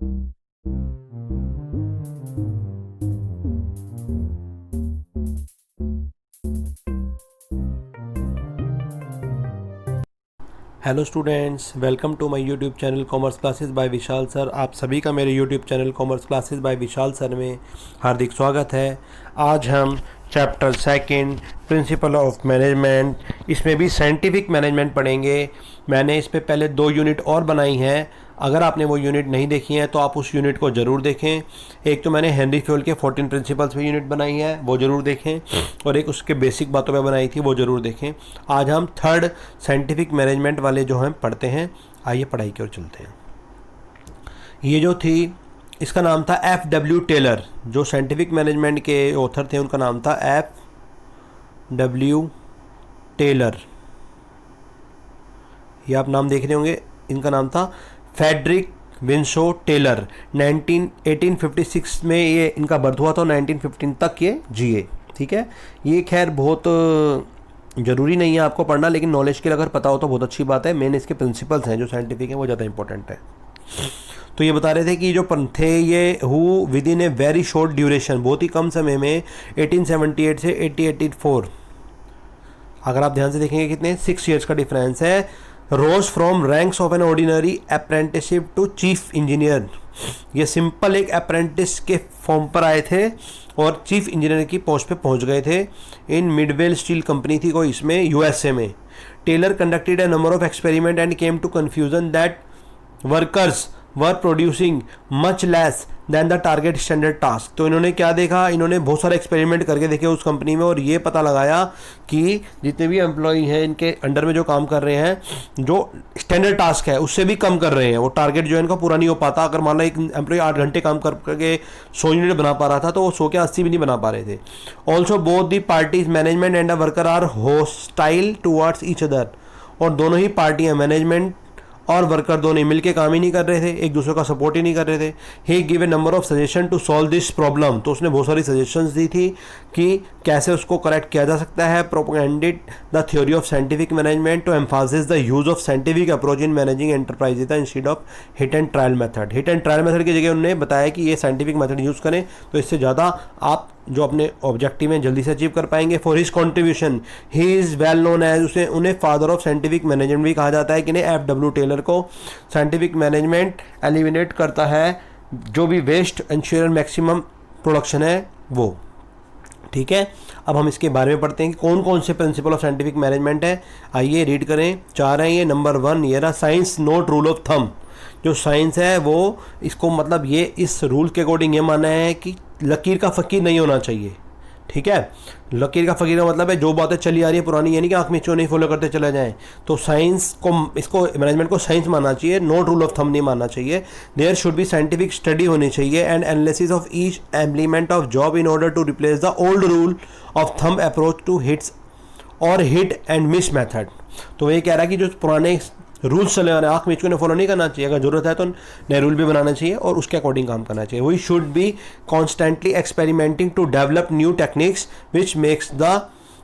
Hello students, welcome to my YouTube channel commerce classes by Vishal sir. आप सभी का मेरे YouTube channel commerce classes by Vishal sir में हार्दिक स्वागत है। आज हम chapter second principle of management, इसमें भी साइंटिफिक मैनेजमेंट पढ़ेंगे। मैंने इस पे पहले 2 यूनिट और बनाई हैं। अगर आपने वो यूनिट नहीं देखी है तो आप उस यूनिट को ज़रूर देखें। एक तो मैंने हेनरी फ्यूल के 14 प्रिंसिपल्स पे यूनिट बनाई है, वो ज़रूर देखें, और एक उसके बेसिक बातों पे बनाई थी, वो ज़रूर देखें। आज हम थर्ड साइंटिफिक मैनेजमेंट वाले जो हैं पढ़ते हैं। आइए पढ़ाई की ओर चलते हैं। ये जो थी, इसका नाम था F.W. टेलर। जो साइंटिफिक मैनेजमेंट के ऑथर थे उनका नाम था F.W. टेलर। ये आप नाम देख रहे होंगे। इनका नाम था फ्रेडरिक विंसो टेलर। 1856 में ये इनका बर्थ हुआ था, 1915 तक ये जिए। ठीक है, ये खैर बहुत ज़रूरी नहीं है आपको पढ़ना, लेकिन नॉलेज के लिए अगर पता हो तो बहुत अच्छी बात है। मेन इसके प्रिंसिपल्स हैं जो साइंटिफिक हैं वो ज़्यादा इंपॉर्टेंट है। तो ये बता रहे थे कि जो थे ये who with in a very short duration, बहुत ही कम समय में 1878 से 1884, अगर आप ध्यान से देखेंगे कितने 6 ईयर्स का डिफरेंस है, rose from ranks of an ordinary apprenticeship to chief engineer. ये सिंपल एक अप्रेंटिस के फॉर्म पर आए थे और चीफ इंजीनियर की पोस्ट पे पहुंच गए थे। इन मिडवेल स्टील कंपनी थी कोई इसमें, यूएसए में। Taylor conducted a number of experiment and came to confusion that workers were producing much less than the target standard task. तो इन्होंने क्या देखा, इन्होंने बहुत सारे एक्सपेरिमेंट करके देखे उस कंपनी में, और ये पता लगाया कि जितने भी एम्प्लॉई हैं इनके अंडर में जो काम कर रहे हैं, जो स्टैंडर्ड टास्क है उससे भी कम कर रहे हैं। वो टारगेट जो है इनका पूरा नहीं हो पाता। अगर मान लो एक एम्प्लॉय 8 घंटे काम करके 100 यूनिट बना पा रहा था, तो वो 100 के 80 भी नहीं बना पा रहे थे। Also both the parties management and the worker are hostile towards each other. और दोनों ही पार्टियां, मैनेजमेंट और वर्कर, दोनों मिलके काम ही नहीं कर रहे थे, एक दूसरे का सपोर्ट ही नहीं कर रहे थे। He give a number of suggestion to solve this problem. तो उसने बहुत सारी सजेशंस दी थी कि कैसे उसको करेक्ट किया जा सकता है। Propagated the theory of scientific management to emphasis the use of scientific approach in managing enterprises instead of hit and trial method. Hit and trial method की जगह उन्होंने बताया कि ये साइंटिफिक मेथड यूज़ करें, तो इससे ज़्यादा आप जो अपने ऑब्जेक्टिव में जल्दी से अचीव कर पाएंगे। For his contribution he is well known as, उसे उन्हें फादर ऑफ साइंटिफिक मैनेजमेंट भी कहा जाता है कि F.W. टेलर को। साइंटिफिक मैनेजमेंट एलिमिनेट करता है जो भी वेस्ट, इंश्योर मैक्सिमम प्रोडक्शन है वो। ठीक है, अब हम इसके बारे में पढ़ते हैं कि कौन कौन से प्रिंसिपल ऑफ साइंटिफिक मैनेजमेंट है। आइए रीड करें। 4 हैं ये। नंबर 1 ये रहा, science note rule of thumb. जो साइंस है वो, इसको मतलब ये इस रूल के अकॉर्डिंग ये माना है कि लकीर का फ़कीर नहीं होना चाहिए। ठीक है, लकीर का फ़कीर का मतलब है जो बातें चली आ रही है पुरानी, यानी कि आँख में नहीं फॉलो करते चले जाएं। तो साइंस को, इसको मैनेजमेंट को साइंस मानना चाहिए, नोट रूल ऑफ थंब नहीं मानना चाहिए। There should be scientific study होनी चाहिए and analysis of each element of job in order to replace the old rule of thumb approach to hits और हिट एंड मिस मेथड। तो ये कह रहा है कि जो पुराने रूल्स चले आ रहे हैं, आँख मीच को फॉलो नहीं करना चाहिए। अगर जरूरत है तो नए रूल भी बनाना चाहिए और उसके अकॉर्डिंग काम करना चाहिए। We should be constantly experimenting to develop new techniques which makes the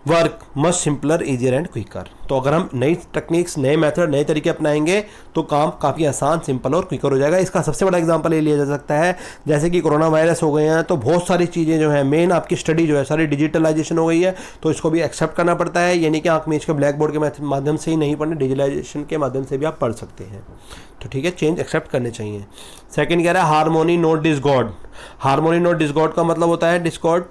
work much simpler, easier and quicker. तो अगर हम नई टेक्निक्स, नए मेथड, नए तरीके अपनाएंगे तो काम काफ़ी आसान, सिंपल और क्विकर हो जाएगा। इसका सबसे बड़ा एग्जांपल ये लिया जा सकता है, जैसे कि कोरोना वायरस हो गए हैं, तो बहुत सारी चीज़ें जो है, मेन आपकी स्टडी जो है सारी डिजिटलाइजेशन हो गई है, तो इसको भी एक्सेप्ट करना पड़ता है। यानी कि आँख मीच के ब्लैक बोर्ड के माध्यम से ही नहीं पढ़ना, डिजिटलाइजेशन के माध्यम से भी आप पढ़ सकते हैं। तो ठीक है, चेंज एक्सेप्ट करने चाहिए। सेकेंड कह रहा है हारमोनी नॉट डिसकॉर्ड। हारमोनी नॉट डिसकॉर्ड का मतलब होता है डिस्कॉर्ड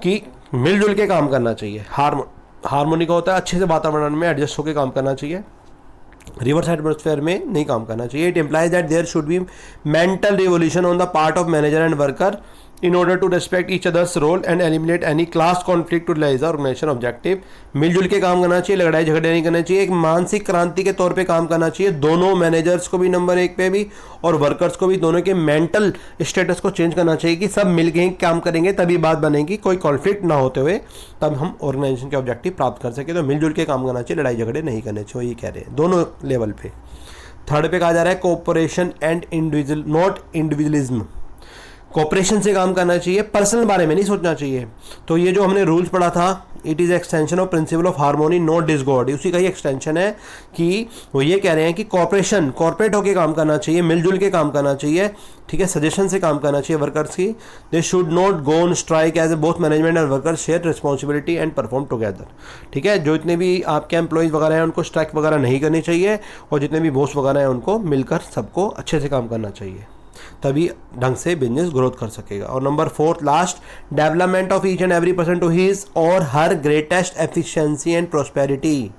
की मिलजुल के काम करना चाहिए। हार्मोनी का होता है अच्छे से वातावरण में एडजस्ट होकर काम करना चाहिए, रिवर्स एटमॉस्फेयर में नहीं काम करना चाहिए। It implies that there should be mental revolution on the part of manager and worker in order to respect each other's role and eliminate any class conflict to realize the organization objective। मिलजुल के काम करना चाहिए, लड़ाई झगड़े नहीं करना चाहिए। एक मानसिक क्रांति के तौर पे काम करना चाहिए, दोनों मैनेजर्स को भी नंबर 1 पे भी और वर्कर्स को भी, दोनों के मेंटल स्टेटस को चेंज करना चाहिए कि सब मिलके काम करेंगे तभी बात बनेगी, कोई कॉन्फ्लिक्ट ना होते हुए, तब हम ऑर्गेनाइजेशन के ऑब्जेक्टिव प्राप्त कर सके। तो मिलजुल के काम करना चाहिए, लड़ाई झगड़े नहीं करने चाहिए, ये कह रहे हैं दोनों लेवल पे। थर्ड पे कहा जा रहा है cooperation and individual not individualism. Cooperation से काम करना चाहिए, पर्सनल बारे में नहीं सोचना चाहिए। तो ये जो हमने रूल्स पढ़ा था, it is extension of principle of harmony not discord, उसी का ही एक्सटेंशन है कि वो ये कह रहे हैं कि कॉर्पोरेशन, कॉर्पोरेट होकर काम करना चाहिए, मिलजुल के काम करना चाहिए, ठीक है, सजेशन से काम करना चाहिए वर्कर्स की। They should not go on strike as a both management and workers share responsibility and perform together, ठीक है। जो जितने भी आपके एम्प्लॉयज़ वगैरह हैं उनको स्ट्राइक वगैरह नहीं करनी चाहिए, और जितने भी बॉस वगैरह हैं उनको मिलकर सबको अच्छे से काम करना चाहिए, तभी ढंग से बिजनेस ग्रोथ कर सकेगा। और number 4 last, development of each and every person to his or her greatest efficiency and prosperity.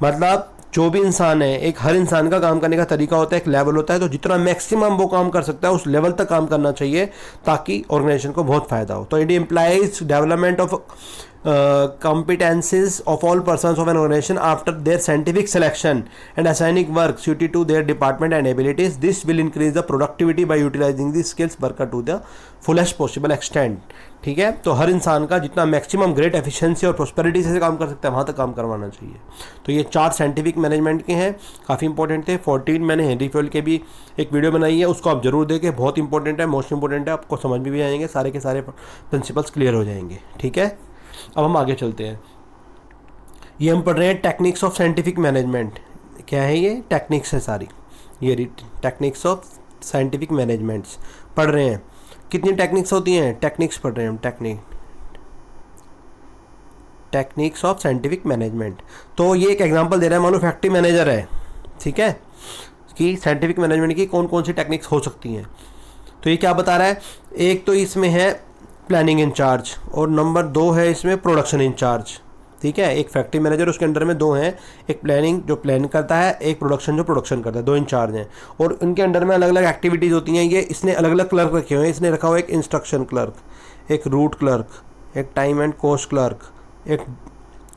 मतलब जो भी इंसान है, एक हर इंसान का काम करने का तरीका होता है, एक लेवल होता है, तो जितना मैक्सिमम वो काम कर सकता है उस लेवल तक काम करना चाहिए ताकि ऑर्गेनाइजेशन को बहुत फायदा हो। तो it implies development of competencies of all persons of an organization after their scientific selection and assigning work suited to their department and abilities. This will increase the productivity by utilizing the skills worker to the fullest possible extent, ठीक है। तो हर इंसान का जितना maximum great efficiency और prosperity से काम कर सकता है वहाँ तक काम करवाना चाहिए। तो ये 4 साइंटिफिक मैनेजमेंट के हैं, काफ़ी इंपॉर्टेंट थे। 14 मैंने हेनरी फील्ड के भी एक वीडियो बनाई है, उसको आप जरूर देखें, बहुत इंपॉर्टेंट है, मोस्ट इंपॉर्टेंट है, आपको समझ में भी आएंगे, सारे के सारे प्रिंसिपल्स क्लियर हो जाएंगे, ठीक है। अब हम आगे चलते हैं। ये हम पढ़ रहे हैं टेक्निक्स ऑफ साइंटिफिक मैनेजमेंट। क्या है ये? टेक्निक्स है सारी, ये टेक्निक्स ऑफ साइंटिफिक मैनेजमेंट्स पढ़ रहे हैं। कितनी टेक्निक्स होती हैं? टेक्निक्स पढ़ रहे हैं हम, टेक्निक्स ऑफ साइंटिफिक मैनेजमेंट। तो ये एक एग्जांपल दे रहा है, मान लो फैक्ट्री मैनेजर है, ठीक है, कि साइंटिफिक मैनेजमेंट की कौन कौन सी टेक्निक्स हो सकती हैं। तो ये क्या बता रहा है? एक तो इसमें है प्लानिंग इंचार्ज, और नंबर 2 है इसमें प्रोडक्शन इंचार्ज, ठीक है। एक फैक्ट्री मैनेजर, उसके अंडर में 2 हैं, एक प्लानिंग जो प्लान करता है, एक प्रोडक्शन जो प्रोडक्शन करता है, 2 इंचार्ज हैं, और उनके अंडर में अलग अलग एक्टिविटीज़ होती हैं। ये इसने अलग अलग क्लर्क रखे हुए हैं। इसने रखा हुआ है एक इंस्ट्रक्शन क्लर्क, एक रूट क्लर्क, एक टाइम एंड कॉस्ट क्लर्क, एक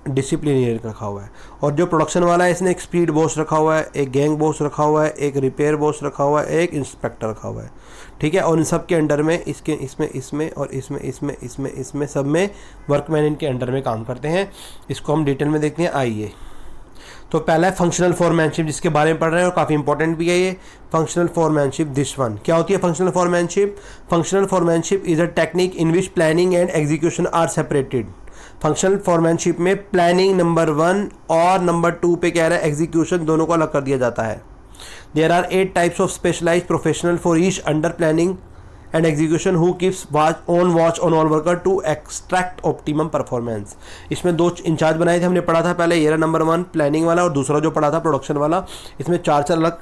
डिसिप्लिनरी रखा हुआ है। और जो प्रोडक्शन वाला है इसने एक स्पीड बॉस रखा हुआ है, एक गैंग बॉस रखा हुआ है, एक रिपेयर बॉस रखा हुआ है, एक इंस्पेक्टर रखा हुआ है, ठीक है। और इन सब के अंडर में इसमें सब में वर्कमैन इनके अंडर में काम करते हैं। इसको हम डिटेल में देखते हैं, आइए। तो पहला है फंक्शनल फोरमैनशिप, जिसके बारे में पढ़ रहे हैं और काफ़ी इंपॉर्टेंट भी है ये फंक्शनल फोरमैनशिप। दिस वन क्या होती है functional foremanship? Functional foremanship is a technique in which planning and execution are separated. Functional foremanship में प्लानिंग नंबर 1 और नंबर 2 पे कह रहा है एग्जीक्यूशन, दोनों को अलग कर दिया जाता है। There are 8 types of specialised professional for each under planning and execution who keeps watch on all worker to extract optimum performance. इसमें 2 इंचार्ज बनाए थे, हमने पढ़ा था पहले, ये रहा नंबर 1 प्लानिंग वाला, और दूसरा जो पढ़ा था प्रोडक्शन वाला। इसमें 4 अलग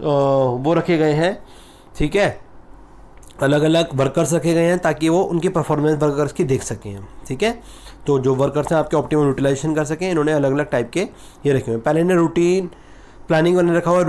वो रखे गए हैं, ठीक है, अलग अलग वर्कर्स रखे गए हैं ताकि वो उनकी परफॉर्मेंस वर्कर्स की देख सकें, ठीक है। तो जो वर्कर्स हैं आपके ऑप्टिमम यूटिलाइजेशन कर सकें, इन्होंने अलग अलग टाइप के ये रखे हुए हैं। पहले इन्हें रूटीन प्लानिंग वाले रखा हुआ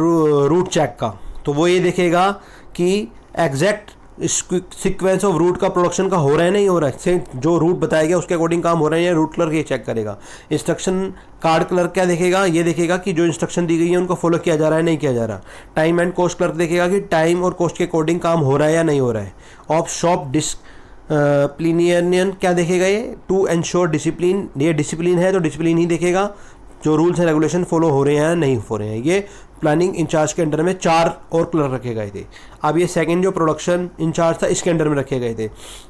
रूट चेक का, तो वो ये देखेगा कि एग्जैक्ट सीक्वेंस ऑफ रूट का प्रोडक्शन का हो रहा है नहीं हो रहा है, जो रूट बताया गया उसके अकॉर्डिंग काम हो रहा है या रूट क्लर्क ये चेक करेगा। इंस्ट्रक्शन कार्ड क्लर्क क्या देखेगा? ये देखेगा कि जो इंस्ट्रक्शन दी गई है उनको फॉलो किया जा रहा है नहीं किया जा रहा। टाइम एंड कॉस्ट क्लर्क देखेगा कि टाइम और कॉस्ट के अकॉर्डिंग काम हो रहा है या नहीं हो रहा है। ऑफ शॉप डिसिप्लिनियन क्या देखेगा? ये टू एंश्योर डिसिप्लिन, ये डिसिप्लिन है तो डिसिप्लिन ही देखेगा, जो रूल्स एंड रेगुलेशन फॉलो हो रहे हैं नहीं हो रहे हैं। ये प्लानिंग इंचार्ज के अंडर में 4 और क्लर्क रखे गए थे। अब ये सेकंड जो प्रोडक्शन इंचार्ज था इसके अंडर में रखे गए थे।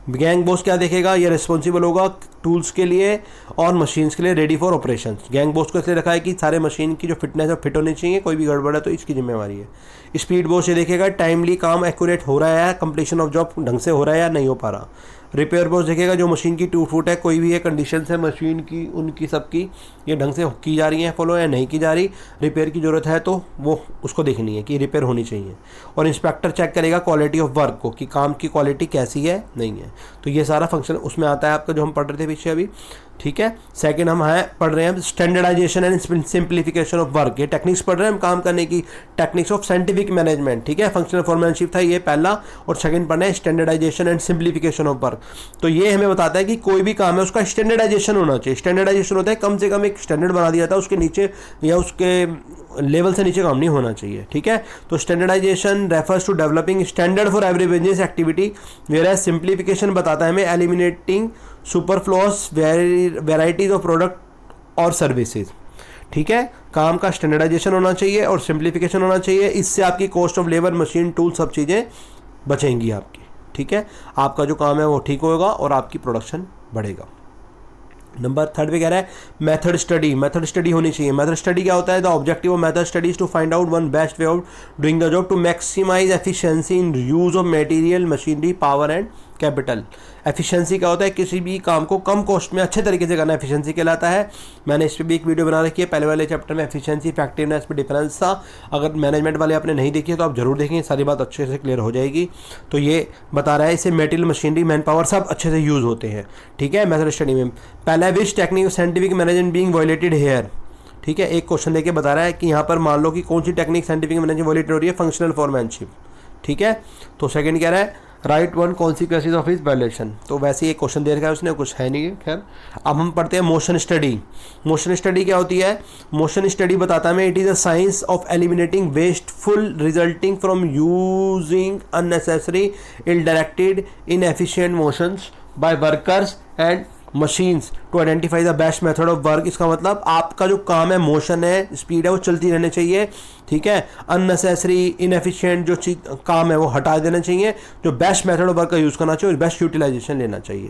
गैंग बॉस क्या देखेगा? ये रिस्पॉन्सिबल होगा टूल्स के लिए और मशीन्स के लिए ready for operation. Gang boss को इसलिए रखा है कि सारे मशीन की जो फिटनेस है फिट होनी चाहिए, कोई भी गड़बड़ है तो इसकी जिम्मेवारी है। स्पीड बॉस ये देखेगा टाइमली काम एक्यूरेट हो रहा है, कंप्लीशन ऑफ जॉब ढंग से हो रहा है या नहीं हो पा रहा। रिपेयर बॉस देखेगा जो मशीन की टूट फूट है, कोई भी है कंडीशन है मशीन की, उनकी सबकी ये ढंग से की जा रही है फॉलो या नहीं की जा रही, रिपेयर की ज़रूरत है तो वो उसको देखनी है कि रिपेयर होनी चाहिए। और इंस्पेक्टर चेक करेगा क्वालिटी ऑफ वर्क को कि काम की क्वालिटी कैसी है नहीं है। तो ये सारा फंक्शन उसमें आता है आपका, जो हम पढ़ रहे थे पीछे अभी, ठीक है। सेकंड हम पढ़ रहे हैं standardisation and simplification of work. ये टेक्निक्स पढ़ रहे हैं हम काम करने की, टेक्निक्स ऑफ साइंटिफिक मैनेजमेंट, ठीक है। फंक्शनल फॉर्मैनशिप था ये पहला, और सेकंड पढ़ना है standardisation and simplification of work. तो ये हमें बताता है कि कोई भी काम है उसका स्टैंडर्डाइजेशन होना चाहिए। स्टैंडर्डाइजेशन होता है कम से कम एक स्टैंडर्ड बना दिया था, उसके नीचे या उसके लेवल से नीचे काम नहीं होना चाहिए, ठीक है। तो standardisation refers to developing standard for every business activity, where simplification बताता है हमें eliminating superfluous varieties of product और सर्विसेज, ठीक है। काम का स्टैंडर्डाइजेशन होना चाहिए और सिंप्लीफिकेशन होना चाहिए, इससे आपकी cost of labour, machine, tool सब चीज़ें बचेंगी आपकी, ठीक है, आपका जो काम है वो ठीक होगा और आपकी प्रोडक्शन बढ़ेगा। नंबर 3 पे कह रहा है मेथड स्टडी। मेथड स्टडी होनी चाहिए। मेथड स्टडी क्या होता है? The objective of method study is to find out one best way of doing the job to maximise efficiency in use of material, machinery, power and capital. Efficiency क्या होता है? किसी भी काम को कम कॉस्ट में अच्छे तरीके से करना एफिशिएंसी कहलाता है। मैंने इस पर भी एक वीडियो बना रखी है, पहले वाले चैप्टर में एफिशिएंसी इफेक्टिवनेस पे डिफरेंस था। अगर मैनेजमेंट वाले आपने नहीं देखी है तो आप जरूर देखें, सारी बात अच्छे से क्लियर हो जाएगी। तो ये बता रहा है इससे मटेरियल, मशीनरी, मैन पावर सब अच्छे से यूज़ होते हैं। ठीक है, मेथड स्टडी में पहला which technique scientific management being violated here. ठीक है, एक क्वेश्चन देके बता रहा है कि यहाँ पर मान लो कि कौन सी टेक्निक साइंटिफिक मैनेजमेंट वायलेटेड हो रही है? Functional foremanship. ठीक है, तो सेकंड कह रहा है right one consequences of his violation. तो वैसे ही एक क्वेश्चन दे रखा है उसने, कुछ है नहीं है। खैर, अब हम पढ़ते हैं मोशन स्टडी। मोशन स्टडी क्या होती है? मोशन स्टडी बताता है it is a science of eliminating wasteful resulting from using unnecessary ill directed inefficient motions by workers and machines to identify the best method of work. इसका मतलब आपका जो काम है, मोशन है, स्पीड है, वो चलती रहनी चाहिए। ठीक है, अननेसेसरी इनएफिशिएंट जो चीज काम है वो हटा देना चाहिए, जो बेस्ट मेथड ऑफ वर्क का यूज़ करना चाहिए और बेस्ट यूटिलाइजेशन लेना चाहिए।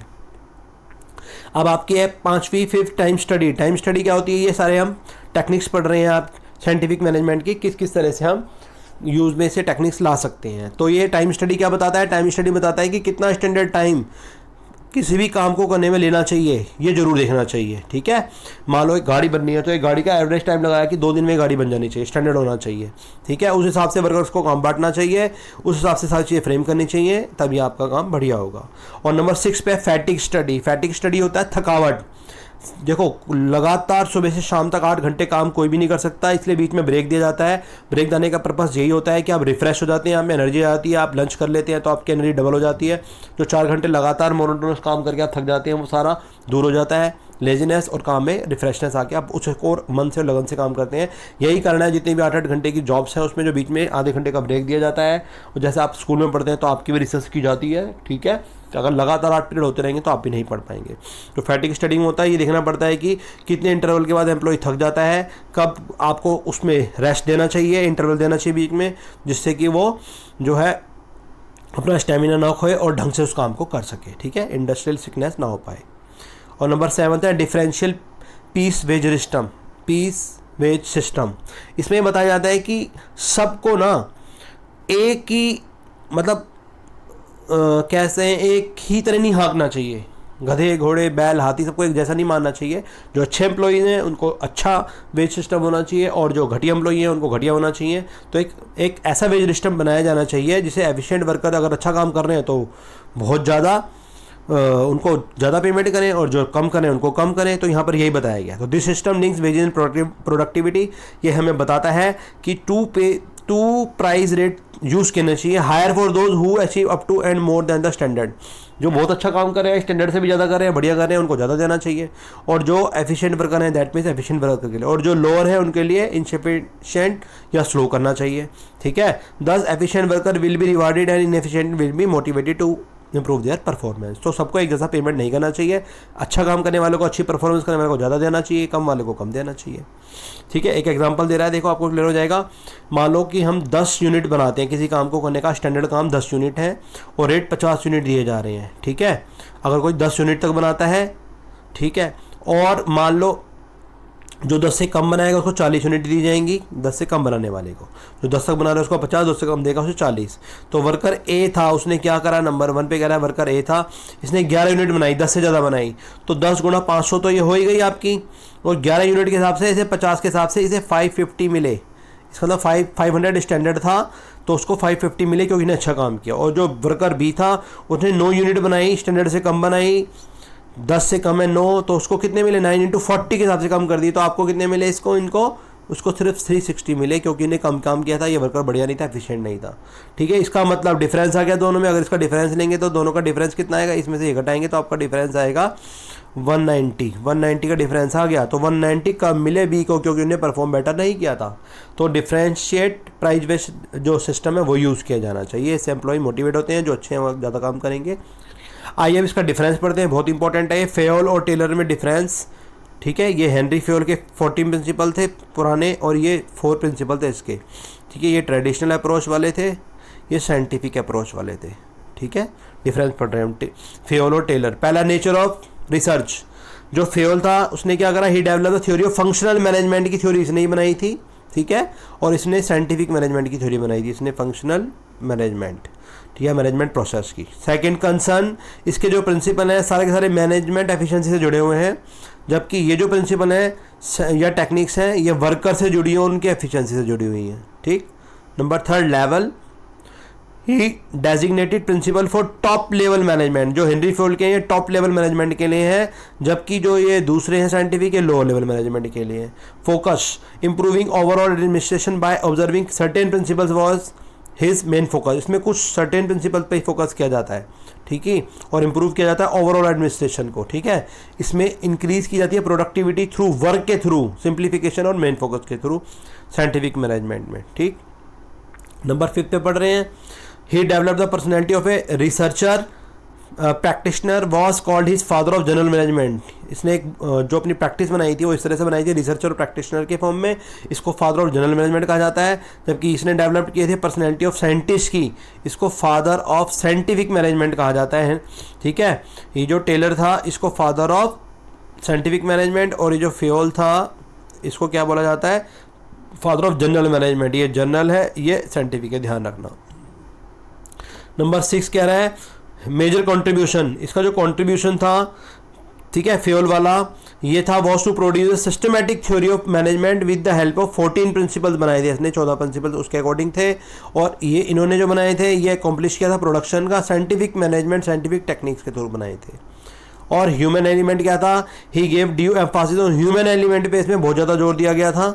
अब आपकी है 5वीं 5th time study. Time study क्या होती है? ये सारे हम टेक्निक्स पढ़ रहे हैं आप साइंटिफिक मैनेजमेंट की, किस किस तरह से हम यूज़ में से टेक्निक्स ला सकते हैं। तो ये टाइम स्टडी क्या बताता है? टाइम स्टडी बताता है कि कितना स्टैंडर्ड टाइम किसी भी काम को करने में लेना चाहिए, ये जरूर देखना चाहिए। ठीक है, मान लो एक गाड़ी बननी है तो एक गाड़ी का एवरेज टाइम लगाया कि 2 दिन में गाड़ी बन जानी चाहिए, स्टैंडर्ड होना चाहिए। ठीक है, उस हिसाब से वर्कर्स को काम बांटना चाहिए, उस हिसाब से सारी चीज़ें फ्रेम करनी चाहिए, तभी आपका काम बढ़िया होगा। और नंबर 6 पे फैटिग स्टडी। फैटिग स्टडी होता है थकावट। देखो, लगातार सुबह से शाम तक 8 घंटे काम कोई भी नहीं कर सकता, इसलिए बीच में ब्रेक दिया जाता है। ब्रेक देने का पर्पस यही होता है कि आप रिफ्रेश हो जाते हैं, आप में एनर्जी आ जाती है, आप लंच कर लेते हैं तो आपकी एनर्जी डबल हो जाती है। जो 4 घंटे लगातार मोनोटोनस काम करके आप थक जाते हैं वो सारा दूर हो जाता है, लेजीनेस और काम में रिफ्रेशनेस आके आप उस और मन से लगन से काम करते हैं। यही कारण है जितनी भी 8-8 घंटे की जॉब्स हैं उसमें जो बीच में आधे घंटे का ब्रेक दिया जाता है। और जैसे आप स्कूल में पढ़ते हैं तो आपकी भी रिसर्च की जाती है। ठीक है, तो अगर लगातार 8 पीरियड होते रहेंगे तो आप भी नहीं पढ़ पाएंगे। तो फैटिग स्टडी में होता है ये देखना पड़ता है कि कितने इंटरवल के बाद एम्प्लॉय थक जाता है, कब आपको उसमें रेस्ट देना चाहिए, इंटरवल देना चाहिए बीच में, जिससे कि वो जो है अपना स्टेमिना ना खोए और ढंग से उस काम को कर सके। ठीक है, इंडस्ट्रियल सिकनेस ना हो पाए। और नंबर 7 है differential piece wage system. Piece wage system इसमें बताया जाता है कि सबको ना एक ही मतलब कैसे एक ही तरह नहीं हाँकना चाहिए। गधे, घोड़े, बैल, हाथी सबको एक जैसा नहीं मानना चाहिए। जो अच्छे एम्प्लॉईज हैं उनको अच्छा वेज सिस्टम होना चाहिए और जो घटिया एम्प्लॉई हैं उनको घटिया होना चाहिए। तो एक ऐसा वेज सिस्टम बनाया जाना चाहिए जिसे एफिशिएंट वर्कर अगर अच्छा काम कर रहे हैं तो बहुत ज़्यादा उनको ज़्यादा पेमेंट करें और जो कम करें उनको कम करें। तो यहाँ पर यही बताया गया। तो this system links wages and productivity. ये हमें बताता है कि टू प्राइस रेट यूज़ करना चाहिए। Higher for those who achieve up to and more than the standard. जो बहुत अच्छा काम कर रहे हैं, स्टैंडर्ड से भी ज़्यादा कर रहे हैं, बढ़िया कर रहे हैं, उनको ज़्यादा देना चाहिए। और जो एफिशिएंट वर्कर हैं दैट मीन्स एफिशिएंट वर्कर के लिए, और जो लोअर है उनके लिए इनसफिशिएंट या स्लो करना चाहिए। ठीक है, thus efficient worker will be rewarded and inefficient will be motivated to improve their performance. तो सबको एक जैसा पेमेंट नहीं करना चाहिए। अच्छा काम करने वालों को अच्छी परफॉर्मेंस करने वाले को ज़्यादा देना चाहिए, कम वाले को कम देना चाहिए। ठीक है, एक एग्जांपल दे रहा है, देखो आपको क्लियर हो जाएगा। मान लो कि हम 10 यूनिट बनाते हैं, किसी काम को करने का स्टैंडर्ड काम 10 यूनिट है और रेट 50 यूनिट दिए जा रहे हैं। ठीक है, अगर कोई 10 यूनिट तक बनाता है, ठीक है, और मान लो जो 10 से कम बनाएगा उसको 40 यूनिट दी जाएंगी, 10 से कम बनाने वाले को। जो 10 तक बना रहा है उसको 50, 10 से कम देगा उसे 40। तो वर्कर ए था, उसने क्या करा, नंबर 1 पे कह रहा है वर्कर ए था, इसने 11 यूनिट बनाई, 10 से ज़्यादा बनाई, तो 10 गुणा 500 तो ये हो ही गई आपकी। और 11 यूनिट के हिसाब से इसे 50 के हिसाब से इसे 550 मिले। इसका मतलब 500 स्टैंडर्ड था तो उसको 550 मिले क्योंकि इसने अच्छा काम किया। और जो वर्कर बी था उसने 9 यूनिट बनाई, स्टैंडर्ड से कम बनाई, 10 से कम है 9, तो उसको कितने मिले, 9 × 40 के हिसाब से कम कर दी। तो आपको कितने मिले उसको सिर्फ 360 मिले क्योंकि इन्हें कम काम किया था, ये वर्कर बढ़िया नहीं था, एफिशिएंट नहीं था। ठीक है, इसका मतलब डिफरेंस आ गया दोनों में। अगर इसका डिफरेंस लेंगे तो दोनों का डिफरेंस कितना आएगा, इसमें से ये घटाएंगे तो आपका डिफरेंस आएगा 190 का डिफरेंस आ गया। तो 190 कम मिले बी को क्योंकि उन्हें परफॉर्म बेटर नहीं किया था। तो डिफरेंशिएट प्राइस बेस्ड जो सिस्टम है वो यूज़ किया जाना चाहिए। इससे एम्प्लॉय मोटिवेट होते हैं, जो अच्छे हैं वो ज़्यादा काम करेंगे। आइए अब इसका डिफरेंस पढ़ते हैं, बहुत इंपॉर्टेंट है ये। फेयोल और टेलर में डिफरेंस। ठीक है, ये हेनरी फेयोल के 14 प्रिंसिपल थे पुराने और ये 4 प्रिंसिपल थे इसके। ठीक है, ये ट्रेडिशनल अप्रोच वाले थे, ये साइंटिफिक अप्रोच वाले थे। ठीक है, डिफरेंस पढ़ रहे हैं हम फेयोल और टेलर। पहला नेचर ऑफ रिसर्च, जो फेयोल था उसने क्या करा, he develop the theory of functional management की थ्योरी इसने ही बनाई थी, ठीक है, और इसने साइंटिफिक मैनेजमेंट की थ्योरी बनाई थी, इसने फंक्शनल मैनेजमेंट, ठीक है, मैनेजमेंट प्रोसेस की। सेकंड कंसर्न, इसके जो प्रिंसिपल हैं सारे के सारे मैनेजमेंट एफिशिएंसी से जुड़े हुए हैं, जबकि ये जो प्रिंसिपल हैं या टेक्निक्स हैं ये वर्कर से जुड़ी हैं, उनकी एफिशिएंसी से जुड़ी हुई हैं, ठीक। Number third level, he designated principle for top level management, जो हेनरी फेयोल के हैं ये टॉप लेवल मैनेजमेंट के लिए हैं, जबकि जो ये दूसरे हैं साइंटिफिक ये लोअर लेवल मैनेजमेंट के लिए। Focus, improving overall administration by observing certain principles was his main focus, इसमें कुछ सर्टेन प्रिंसिपल पे फोकस किया जाता है, ठीक है, और इम्प्रूव किया जाता है ओवरऑल एडमिनिस्ट्रेशन को, ठीक है। इसमें इंक्रीज की जाती है प्रोडक्टिविटी थ्रू वर्क के थ्रू, सिंप्लीफिकेशन और मेन फोकस के थ्रू साइंटिफिक मैनेजमेंट में, ठीक। नंबर 5 पे पढ़ रहे हैं, he develop the personality of a researcher practitioner was called his father of general management, इसने एक जो अपनी प्रैक्टिस बनाई थी वो इस तरह से बनाई थी रिसर्चर और प्रैक्टिशनर के फॉर्म में, इसको फादर ऑफ जनरल मैनेजमेंट कहा जाता है। जबकि इसने डेवलप किए थे पर्सनैलिटी ऑफ साइंटिस्ट की, इसको फादर ऑफ साइंटिफिक मैनेजमेंट कहा जाता है, ठीक है। ये जो टेलर था इसको फादर ऑफ साइंटिफिक मैनेजमेंट, और ये जो फेयोल था इसको क्या बोला जाता है, फादर ऑफ जनरल मैनेजमेंट। ये जनरल है, ये साइंटिफिक है, ध्यान रखना। नंबर 6 कह रहा है मेजर कंट्रीब्यूशन, इसका जो कंट्रीब्यूशन था, ठीक है, फेयोल वाला, ये था was to produce systematic theory of management with the help of 14 principles बनाए थे, इसने 14 प्रिंसिपल्स उसके अकॉर्डिंग थे, और ये इन्होंने जो बनाए थे ये अकॉम्प्लिश किया था प्रोडक्शन का साइंटिफिक मैनेजमेंट साइंटिफिक टेक्निक्स के थ्रू बनाए थे। और ह्यूमन एलिमेंट क्या था, he gave due Mphasis on human element पे इसमें बहुत ज़्यादा जोर दिया गया था,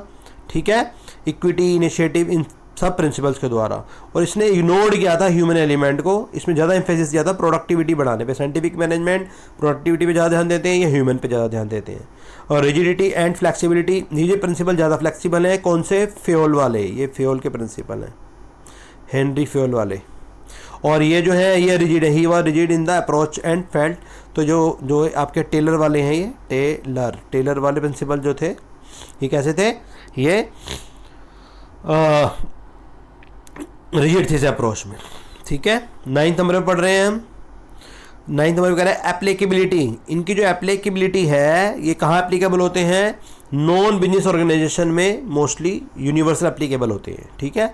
ठीक है, इक्विटी इनिशिएटिव इन सब प्रिंसिपल्स के द्वारा। और इसने इग्नोर्ड किया था ह्यूमन एलिमेंट को, इसमें ज़्यादा एम्फेसिस दिया था प्रोडक्टिविटी बढ़ाने पे। साइंटिफिक मैनेजमेंट प्रोडक्टिविटी पे ज़्यादा ध्यान देते हैं या ह्यूमन पे ज़्यादा ध्यान देते हैं। और रिजिडिटी एंड फ्लेक्सिबिलिटी, ये प्रिंसिपल ज़्यादा फ्लेक्सिबल हैं, कौन से, फेयोल वाले, ये फेयोल के प्रिंसिपल हैं, हेनरी फेयोल वाले। और ये जो है ये रिजिड है, he was rigid in the approach and felt, तो जो आपके टेलर वाले हैं, ये टेलर वाले प्रिंसिपल जो थे ये कैसे थे, ये रिजिड थे इस अप्रोच में, ठीक है। 9th नंबर पे पढ़ रहे हैं हम। 9th नंबर पे कह रहे हैं एप्लीकेबिलिटी, इनकी जो एप्लीकेबिलिटी है ये कहाँ एप्लीकेबल होते हैं, नॉन बिजनेस ऑर्गेनाइजेशन में मोस्टली यूनिवर्सल एप्लीकेबल होते हैं, ठीक है।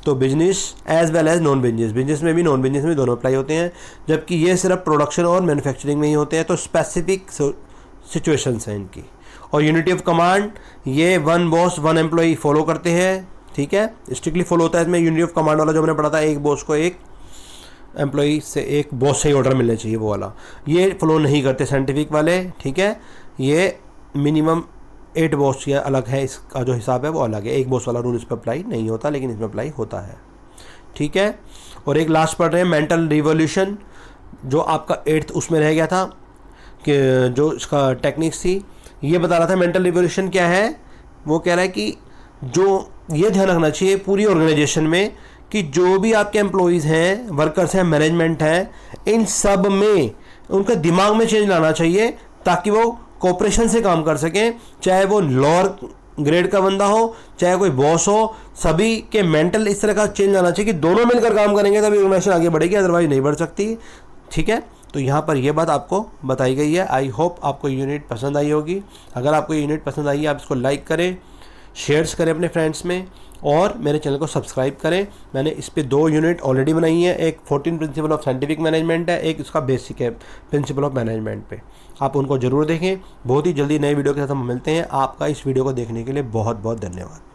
तो business as well as non business, business में भी नॉन बिजनेस में दोनों अप्लाई होते हैं, जबकि ये सिर्फ प्रोडक्शन और मैन्युफैक्चरिंग में ही होते हैं, तो स्पेसिफिक सिचुएशंस हैं इनकी। और यूनिटी ऑफ कमांड, ये one boss one employee follow करते हैं, ठीक है, स्ट्रिक्टली फॉलो होता है इसमें। यूनिटी ऑफ कमांड वाला जो हमने पढ़ा था, एक बॉस को एक एम्प्लॉई से, एक बॉस से ही ऑर्डर मिलना चाहिए, वो वाला ये फॉलो नहीं करते साइंटिफिक वाले, ठीक है। ये मिनिमम 8 बॉस या अलग है, इसका जो हिसाब है वो अलग है, एक बॉस वाला रूल इस पर अप्लाई नहीं होता, लेकिन इसमें अप्लाई होता है, ठीक है। और एक लास्ट पढ़ रहे हैं मेंटल रिवॉल्यूशन, जो आपका 8th उसमें रह गया था, कि जो इसका टेक्निक्स थी, ये बता रहा था मेंटल रिवॉल्यूशन क्या है। वो कह रहा है कि जो ये ध्यान रखना चाहिए पूरी ऑर्गेनाइजेशन में कि जो भी आपके एम्प्लॉयज़ हैं, वर्कर्स हैं, मैनेजमेंट हैं, इन सब में उनके दिमाग में चेंज लाना चाहिए, ताकि वो कोऑपरेशन से काम कर सकें, चाहे वो लोअर ग्रेड का बंदा हो, चाहे कोई बॉस हो, सभी के मेंटल इस तरह का चेंज लाना चाहिए कि दोनों मिलकर काम करेंगे तभी ऑर्गेनाइजेशन आगे बढ़ेगी, अदरवाइज नहीं बढ़ सकती, ठीक है। तो यहाँ पर ये बात आपको बताई गई है। आई होप आपको यूनिट पसंद आई होगी। अगर आपको यूनिट पसंद आई है, आप इसको लाइक करें, शेयर्स करें अपने फ्रेंड्स में, और मेरे चैनल को सब्सक्राइब करें। मैंने इस पे 2 यूनिट ऑलरेडी बनाई है, एक 14 प्रिंसिपल ऑफ साइंटिफिक मैनेजमेंट है, एक इसका बेसिक है प्रिंसिपल ऑफ मैनेजमेंट पे। आप उनको ज़रूर देखें। बहुत ही जल्दी नए वीडियो के साथ हम मिलते हैं। आपका इस वीडियो को देखने के लिए बहुत बहुत धन्यवाद।